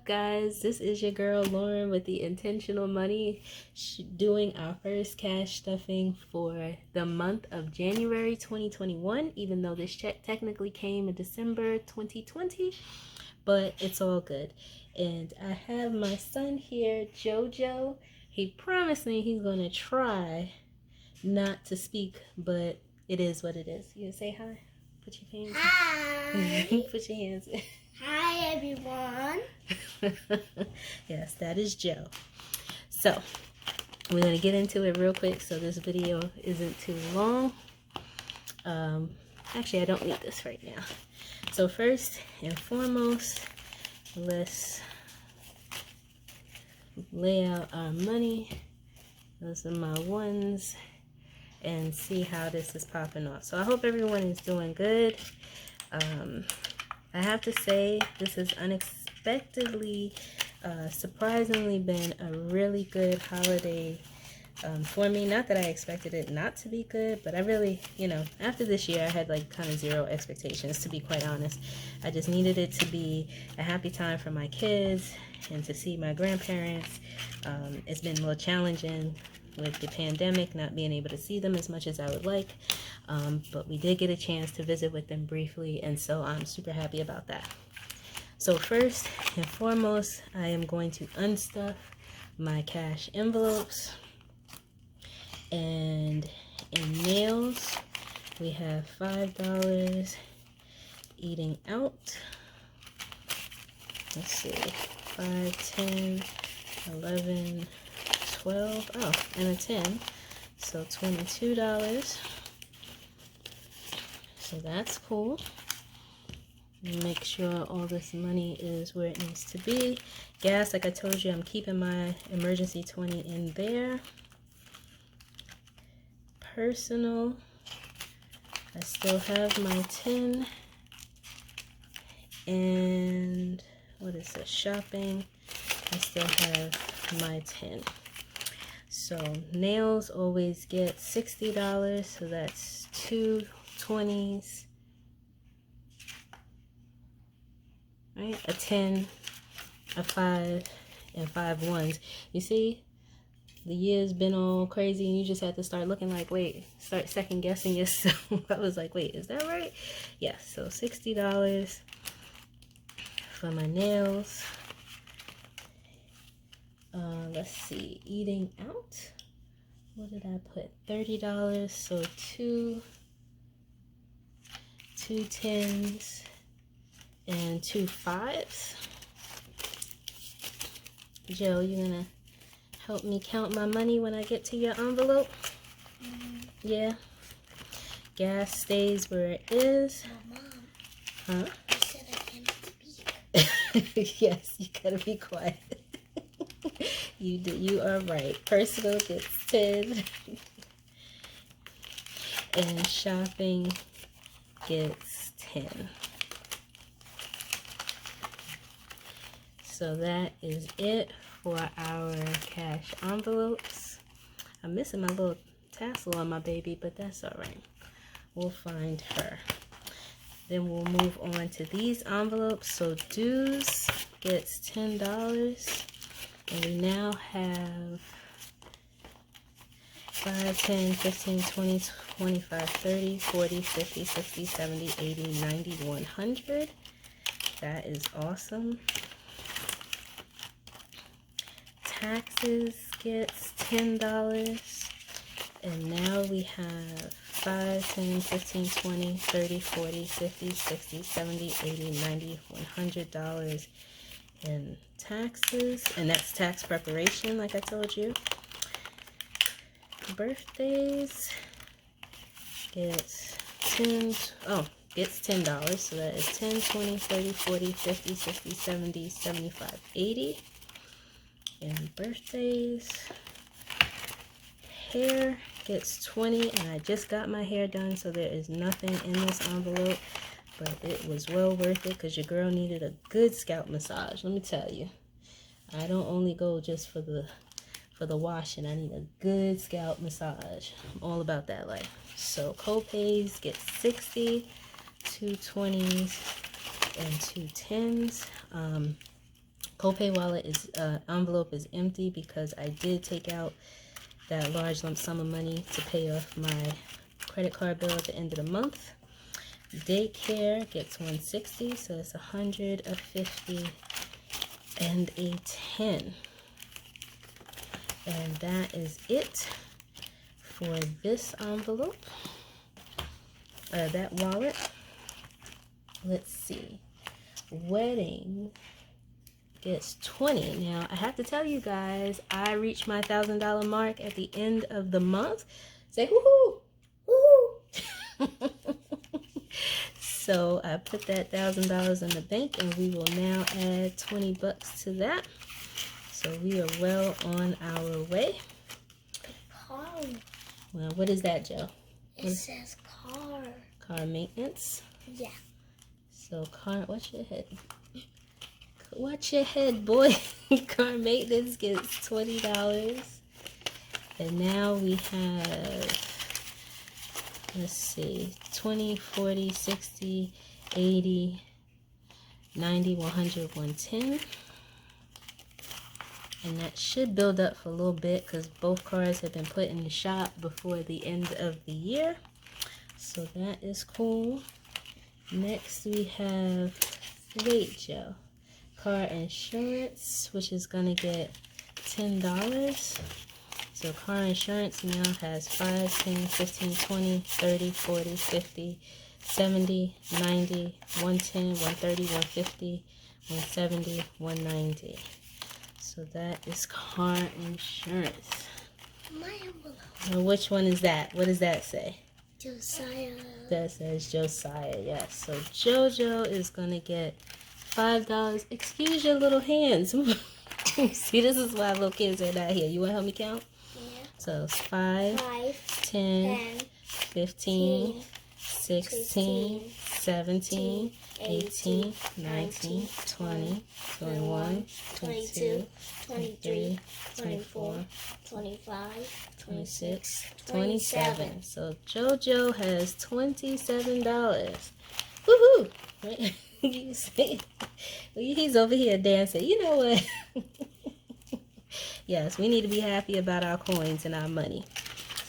up, guys? This is your girl Lauren with the Intentional Money, doing our first cash stuffing for the month of January 2021, even though this check technically came in December 2020, but it's all good. And I have my son here, Jojo. He promised me he's going to try not to speak, but it is what it is. You say hi? Put your hands Hi. Put your hands in. Hi, everyone. Yes, that is Joe. So, we're going to get into it real quick so this video isn't too long. Actually, I don't need this right now. So, first and foremost, let's lay out our money. Those are my ones. And see how this is popping off. So, I hope everyone is doing good. I have to say, this has unexpectedly, surprisingly been a really good holiday for me. Not that I expected it not to be good, but I really, after this year, I had like kind of zero expectations, to be quite honest. I just needed it to be a happy time for my kids and to see my grandparents. It's been a little challenging with the pandemic, not being able to see them as much as I would like. But we did get a chance to visit with them briefly, and so I'm super happy about that. So first and foremost, I am going to unstuff my cash envelopes. And in nails, we have $5 eating out. Let's see, 5, 10, 11, 12, oh, and a 10, so $22. So that's cool. Make sure all this money is where it needs to be. Gas, like I told you, I'm keeping my emergency 20 in there. Personal, I still have my 10. And what is this? Shopping, I still have my 10. So nails always get $60, so that's 2 20s, right? A 10, a 5, and 5 ones. You see, the year's been all crazy, and you just have to start looking like, wait, start second guessing yourself. I was like, wait, is that right? Yes, so $60 for my nails. Let's see, eating out. What did I put? $30, so two 10s and 2 5s. Joe, you gonna help me count my money when I get to your envelope? Yeah. Gas stays where it is. Mom, Huh? you said I cannot speak. Yes, you gotta be quiet. You are right. Personal gets 10. And shopping gets 10. So that is it for our cash envelopes. I'm missing my little tassel on my baby, but that's all right. We'll find her. Then we'll move on to these envelopes. So dues gets $10. And we now have 5, 10, 15, 20, 25, 30, 40, 50, 60, 70, 80, 90, 100. That is awesome. Taxes gets $10. And now we have 5, 10, 15, 20, 30, 40, 50, 60, 70, 80, 90, $100 in taxes. And that's tax preparation, like I told you. Birthdays gets gets $10. So that is 10, 20, 30, 40, 50, 60, 70, 75, 80. And birthdays. Hair gets 20, and I just got my hair done, so there is nothing in this envelope, but it was well worth it because your girl needed a good scalp massage. Let me tell you, I don't only go just for the washing. I need a good scalp massage. I'm all about that life. So co-pays get 60, 2 20s, and 2 10s. Copay wallet is envelope is empty because I did take out that large lump sum of money to pay off my credit card bill at the end of the month. Daycare gets 160, so it's 100, a 50, and a 10. And that is it for this envelope, that wallet. Let's see. Wedding gets 20. Now, I have to tell you guys, I reached my $1,000 mark at the end of the month. Say woohoo! Woohoo! So I put that $1,000 in the bank, and we will now add 20 bucks to that. So we are well on our way. Car. Well, what is that, Joe? It says car. Car maintenance. Yeah. So car, watch your head. Watch your head, boy. Car maintenance gets $20. And now we have, let's see, 20, 40, 60, 80, 90, 100, 110. And that should build up for a little bit because both cars have been put in the shop before the end of the year. So that is cool. Next we have, wait, Joe. Car insurance, which is going to get $10. So car insurance now has 5, 10, 15, 20, 30, 40, 50, 70, 90, 110, 130, 150, 170, 190. So that is car insurance. My envelope. Now, which one is that? What does that say? Josiah. That says Josiah, yes. So JoJo is going to get $5. Excuse your little hands. See, this is why little kids are not here. You want to help me count? Yeah. So it's 5, 10, 15, 16, 17, 18, 19, 20, 21, 22, 23, 24, 25, 26, 27. So JoJo has $27. Woohoo! Right? You see? He's over here dancing. You know what? Yes, we need to be happy about our coins and our money.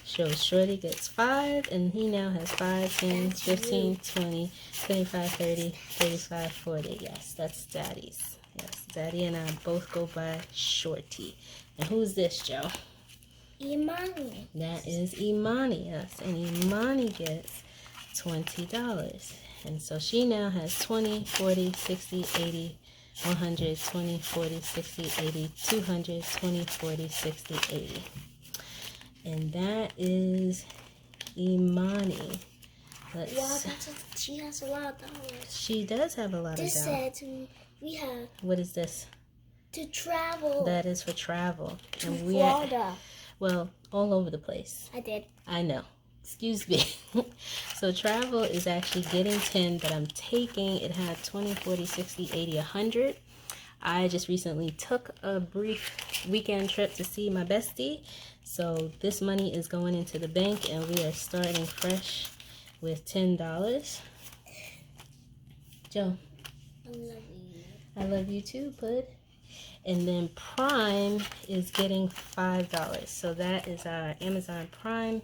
So Shorty gets 5, and he now has 5, 10, 15, 20, 25, 30, 35, 40. Yes, that's Daddy's. Yes, Daddy and I both go by Shorty. And who's this, Joe? Imani. That is Imani, yes. And Imani gets $20. And so she now has 20, 40, 60, 80, 100, 20, 40, 60, 80, 200, 20, 40, 60, 80. And that is Imani. She has a lot of dollars. She does have a lot of dollars. This said we have What is this? to travel. That is for travel. To And Florida. Well, all over the place. I did. I know. Excuse me. So travel is actually getting 10, but I'm taking, it had 20, 40, 60, 80, 100. I just recently took a brief weekend trip to see my bestie. So this money is going into the bank, and we are starting fresh with $10. Joe. I love you. I love you too, bud. And then Prime is getting $5. So that is our Amazon Prime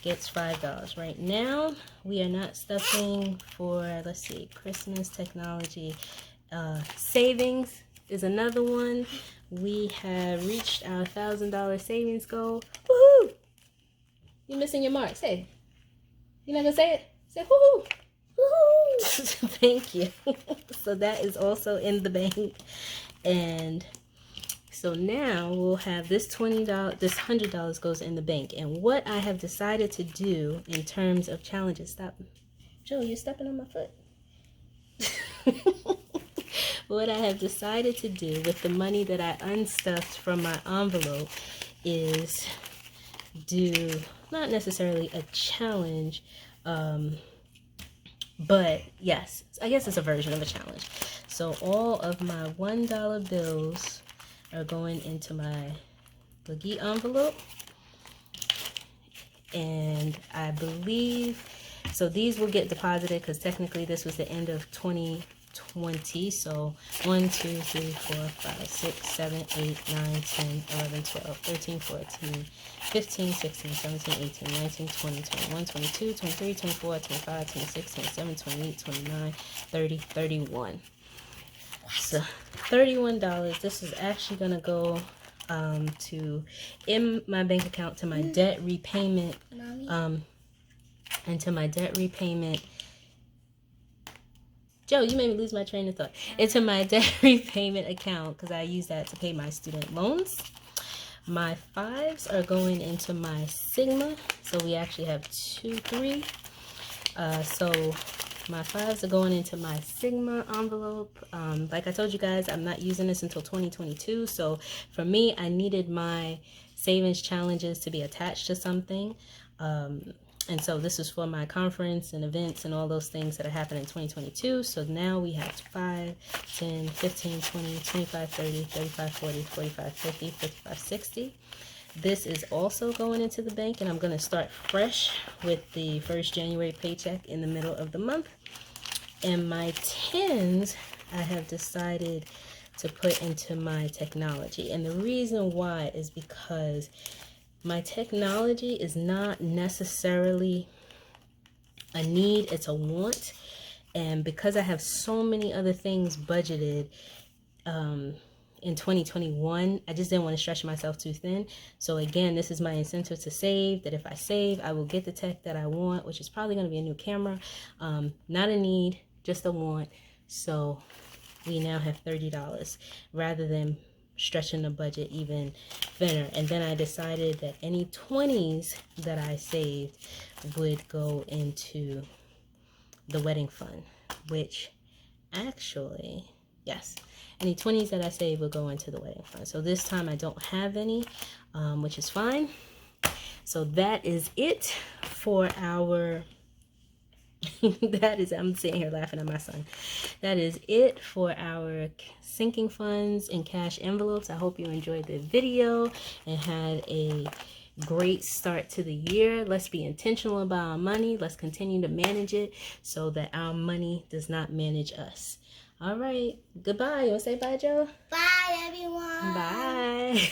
gets $5. Right now, we are not stuffing for, let's see, Christmas technology. Savings is another one. We have reached our $1,000 savings goal. Woohoo! You're missing your mark. Say. You're not gonna say it? Say woohoo! Woohoo! Thank you. So that is also in the bank. And so now we'll have this $20, this $100 goes in the bank. And what I have decided to do in terms of challenges, stop. Joe, you're stepping on my foot. What I have decided to do with the money that I unstuffed from my envelope is do not necessarily a challenge, but yes, I guess it's a version of a challenge. So all of my $1 bills are going into my Boogie envelope, and I believe so these will get deposited because technically this was the end of 2020 20. So 1, 2, 3, 4, 5, 6, 7, 8, 9, 10, 11, 12, 13, 14, 15, 16, 17, 18, 19, 20, 21, 22, 23, 24, 25, 26, 27, 28, 29, 30, 31. So $31. This is actually going to go to in my bank account to my debt repayment. Into my debt repayment. Joe, you made me lose my train of thought. Into my debt repayment account because I use that to pay my student loans. My 5s are going into my Sigma. So we actually have 2, 3. So my 5s are going into my Sigma envelope. Like I told you guys, I'm not using this until 2022. So for me, I needed my savings challenges to be attached to something. And so this is for my conference and events and all those things that are happening in 2022. So now we have 5, 10, 15, 20, 25, 30, 35, 40, 45, 50, 55, 60. This is also going into the bank, and I'm going to start fresh with the first January paycheck in the middle of the month. And my 10s, I have decided to put into my technology. And the reason why is because my technology is not necessarily a need, it's a want. And because I have so many other things budgeted in 2021, I just didn't want to stretch myself too thin. So again, this is my incentive to save, that if I save, I will get the tech that I want, which is probably going to be a new camera. Not a need, just a want. So we now have $30 rather than stretching the budget even thinner. And then I decided that any 20s that I saved would go into the wedding fund, which actually, yes, any 20s that I saved will go into the wedding fund. So this time I don't have any, which is fine. So that is it for our I'm sitting here laughing at my son. That is it for our sinking funds and cash envelopes. I hope you enjoyed the video and had a great start to the year. Let's be intentional about our money. Let's continue to manage it so that our money does not manage us. All right. Goodbye. You want to say bye, Joe? Bye, everyone. Bye.